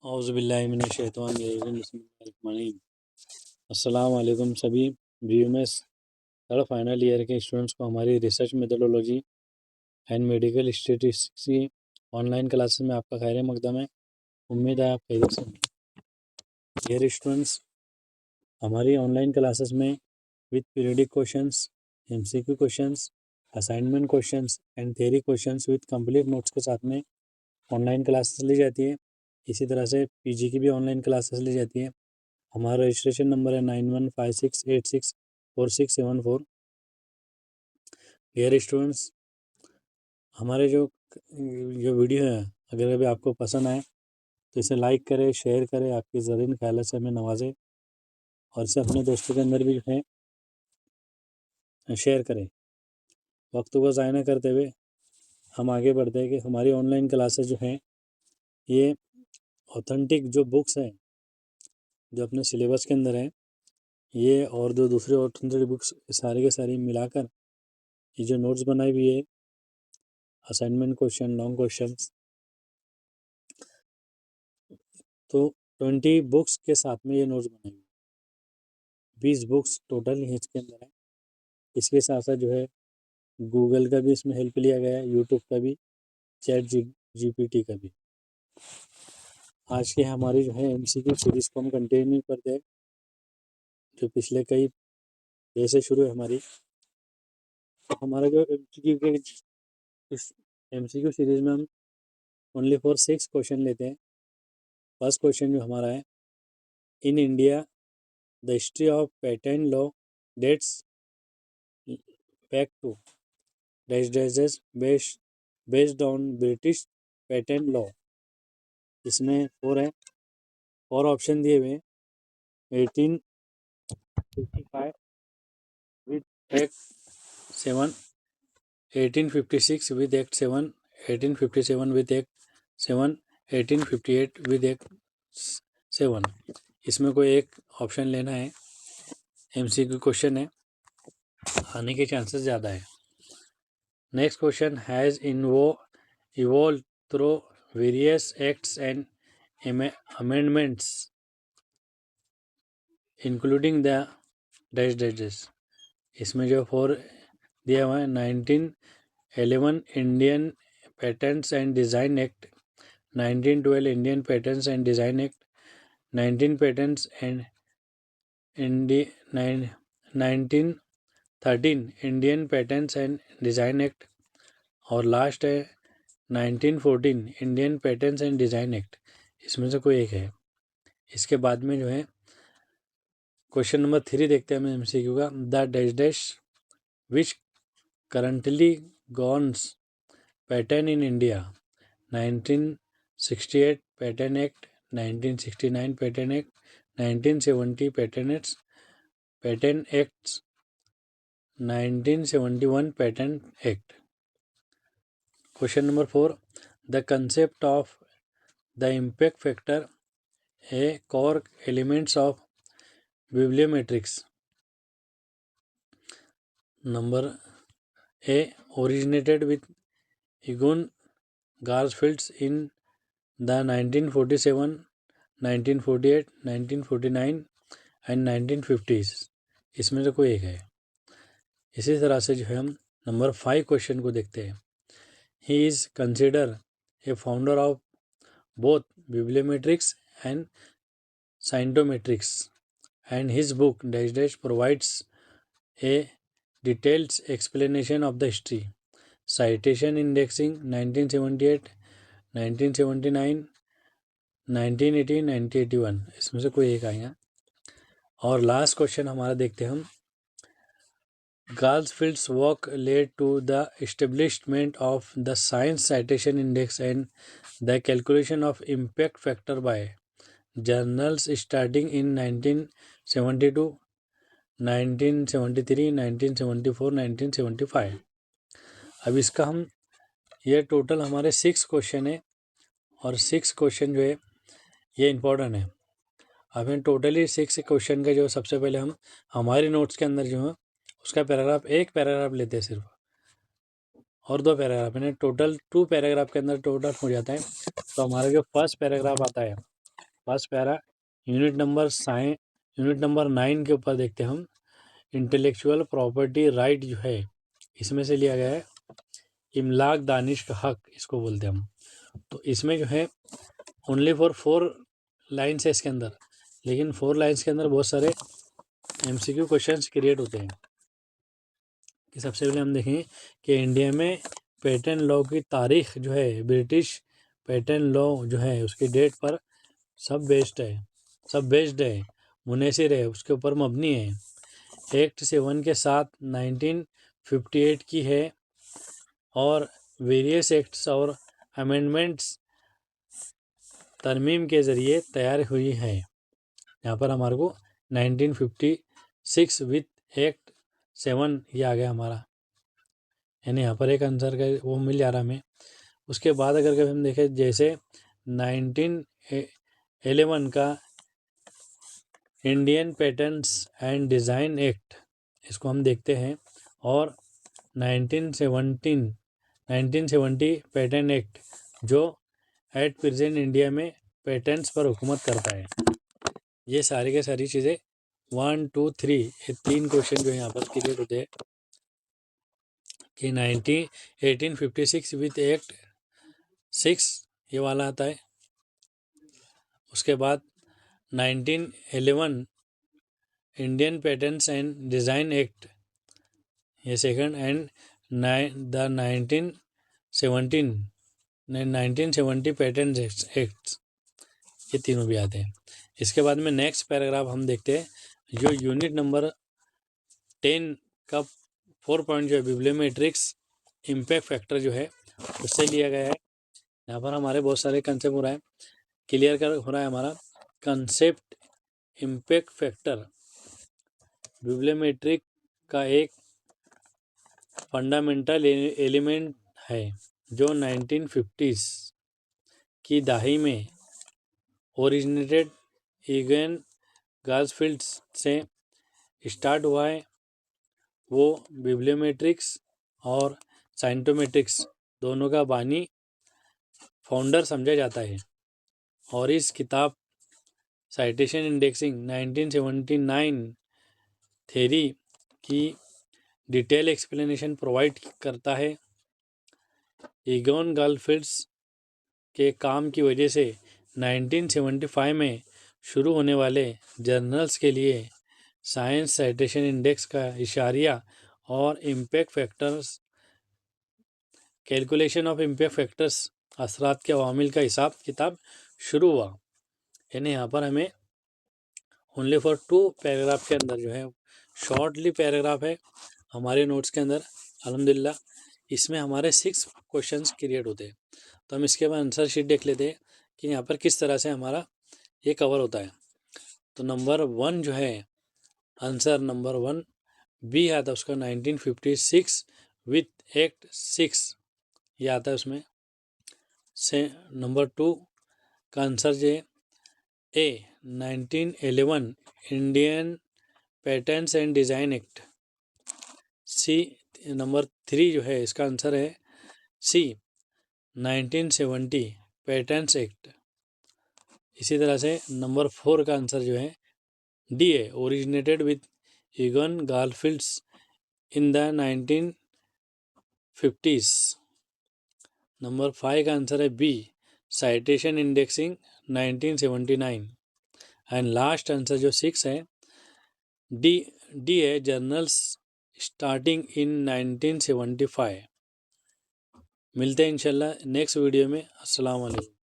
औज़ुबिल्लाहिमिनश्शैतानिर्रजीम। अस्सलाम वालेकुम सभी BMS थर्ड फाइनल ईयर के स्टूडेंट्स को हमारी research methodology and medical statistics की ऑनलाइन क्लासेस में आपका खैर मकदम है। उम्मीद है आप खैरियत से होंगे। डियर स्टूडेंट्स, हमारी ऑनलाइन क्लासेस में with periodic questions, MCQ questions, assignment questions and theory questions with complete notes के साथ में ऑनलाइन क्लासेस ली जाती है। इसी तरह से PG की भी ऑनलाइन क्लासेस ली जाती है। हमारा रजिस्ट्रेशन नंबर है 9156864674। डियर स्टूडेंट्स, हमारे जो वीडियो है अगर अभी आपको पसंद आए तो इसे लाइक करें, शेयर करें, आपके ज़रीन ख्याल से हमें नवाजें और इसे अपने दोस्तों के अंदर भी जो है शेयर करें। वक्त को ज़ाया न करते हुए हम आगे बढ़ते हैं कि हमारी ऑनलाइन क्लासेस जो हैं ये ऑथेंटिक जो बुक्स हैं जो अपने सिलेबस के अंदर हैं ये और जो दूसरे ऑथेंटिक बुक्स सारी के सारी मिलाकर ये जो नोट्स बनाई हुई है, असाइनमेंट क्वेश्चन, लॉन्ग क्वेश्चंस, तो 20 बुक्स के साथ में ये नोट्स बनाई हुई 20 बुक्स टोटल है इसके अंदर है। इसके साथ साथ जो है गूगल का भी इसमें हेल्प लिया गया है, यूट्यूब का भी, GPT का भी। आज की हमारी जो है MCQ सीरीज़ को हम कंटिन्यू करते हैं जो पिछले कई डे से शुरू है हमारी। हमारा जो MCQ सीरीज़ में हम ओनली फॉर 6 क्वेश्चन लेते हैं। फर्स्ट क्वेश्चन जो हमारा है, in India the history of patent law dates back to based on British patent law. इसमें 4 है, 4 ऑप्शन दिए हुए हैं। 1855 with act 7, 1856 with act 7, 1857 with act 7, 1858 with act 7। इसमें कोई एक ऑप्शन लेना है। MCQ क्वेश्चन है, आने के चांसेस ज़्यादा है। Next question, has evolve through various acts and amendments including the dash. इसमें जो 4 दिया हुआ है, 1911 Indian patents and design act, 1912 Indian patents and design act, 19 patents and 1913 Indian patents and design act, और लास्ट है 1914 Indian patents and design act. इसमें से कोई एक है। इसके बाद में जो है क्वेश्चन नंबर 3 देखते हैं हम MCQ का, the dash which currently governs pattern in India, 1968 pattern act, 1969 pattern act, 1970 pattern acts, 1971 pattern act. Question number 4, the concept of the impact factor a core elements of bibliometrics. Number A originated with Egon Garsfields in the 1947, 1948, 1949 and 1950s। इसमें से कोई एक है। इसी तरह से जो है हम नंबर 5 क्वेश्चन को देखते हैं। He is consider a founder of both bibliometrics and scientometrics and his book dash dash provides a detailed explanation of the history. Citation indexing 1978, 1979, 1980, 1981। इसमें से कोई एक आएगा। और लास्ट क्वेश्चन हमारा देखते हैं हम, Garfield's work led to the establishment of the science citation index and the calculation of impact factor by journals starting in 1972, 1973, 1974, 1975। अब इसका हम ये टोटल हमारे 6 क्वेश्चन है और 6 क्वेश्चन जो है ये इम्पोर्टेंट है। अब हम टोटली 6 क्वेश्चन का जो सबसे पहले हम हमारे नोट्स के अंदर जो है उसका पैराग्राफ, एक पैराग्राफ लेते हैं सिर्फ, और 2 पैराग्राफ यानी टोटल 2 पैराग्राफ के अंदर टोटल हो जाता है। तो हमारा जो फर्स्ट पैराग्राफ आता है फर्स्ट पैरा यूनिट नंबर 9 के ऊपर देखते हैं हम। इंटेलेक्चुअल प्रॉपर्टी राइट जो है इसमें से लिया गया है इमलाक दानिश का हक, इसको बोलते हैं हम। तो इसमें जो है ओनली फॉर 4 लाइन्स है इसके अंदर, लेकिन 4 लाइन्स के अंदर बहुत सारे MCQ क्वेश्चंस क्रिएट होते हैं। कि सबसे पहले हम देखें कि इंडिया में पेटेंट लॉ की तारीख जो है, ब्रिटिश पेटेंट लॉ जो है उसकी डेट पर सब बेस्ड है, मुनहसिर है, उसके ऊपर मबनी है। एक्ट 7 के साथ 1958 की है और वेरियस एक्ट्स और अमेंडमेंट्स तरमीम के ज़रिए तैयार हुई है। यहाँ पर हमारे को 1956 विथ एक्ट 7 ये आ गया हमारा, यानी यहाँ पर एक आंसर का वो मिल जा रहा हमें। उसके बाद अगर कभी हम देखें जैसे 1911 का Indian patents and design act, इसको हम देखते हैं, और 1970 पेटेंट एक्ट जो एट प्रेजेंट इंडिया में पेटेंट्स पर हुकूमत करता है। ये सारी के सारी चीज़ें 1 2 3 ये 3 क्वेश्चन जो यहाँ पर क्रिएट होते हैं कि 1856 विथ एक्ट 6 ये वाला आता है। उसके बाद 1911 Indian patents and design act ये second, and the 1970 patent act ये तीनों भी आते हैं। इसके बाद में नेक्स्ट पैराग्राफ हम देखते हैं जो यूनिट नंबर 10 का 4 पॉइंट जो है बिब्लियोमेट्रिक्स इम्पैक्ट फैक्टर जो है उससे लिया गया है। यहाँ पर हमारे बहुत सारे कंसेप्ट हो रहा है, क्लियर हो रहा है हमारा कंसेप्ट। इम्पैक्ट फैक्टर बिब्लियोमेट्रिक का एक फंडामेंटल एलिमेंट है जो 1950s की दहाई में ओरिजिनेटेड ईगन गार्सफील्ड से स्टार्ट हुआ है। वो बिब्लियोमेट्रिक्स और साइंटोमेट्रिक्स दोनों का बानी फाउंडर समझा जाता है, और इस किताब साइटेशन इंडेक्सिंग 1979 थ्योरी की डिटेल एक्सप्लेनेशन प्रोवाइड करता है। ईगन गार्सफील्ड के काम की वजह से 1975 में शुरू होने वाले जर्नल्स के लिए साइंस साइटेशन इंडेक्स का इशारिया और impact factors calculation of impact factors असरात के अवामिल का हिसाब किताब शुरू हुआ। यानी यहाँ पर हमें ओनली फॉर 2 पैराग्राफ के अंदर जो है शॉर्टली पैराग्राफ है हमारे नोट्स के अंदर अल्हम्दुलिल्लाह, इसमें हमारे 6 क्वेश्चंस क्रिएट होते हैं। तो हम इसके बाद आंसर शीट देख लेते हैं कि यहाँ पर किस तरह से हमारा ये कवर होता है। तो नंबर 1 जो है आंसर नंबर 1 बी आता है उसका 1956 विथ एक्ट 6 ये आता है उसमें से। नंबर 2 का आंसर जो है A 1911 Indian patents and design act. C number 3 जो है इसका आंसर है सी 1970 पेटेंट्स एक्ट। इसी तरह से नंबर 4 का आंसर जो है डी है originated with Eugene Garfield in the 1950s। Number 5 का आंसर है B citation indexing 1979। And last answer जो 6 है डी है जर्नल्स स्टार्टिंग इन 1975। मिलते हैं इंशाल्लाह नेक्स्ट वीडियो में। अस्सलाम वालेकुम।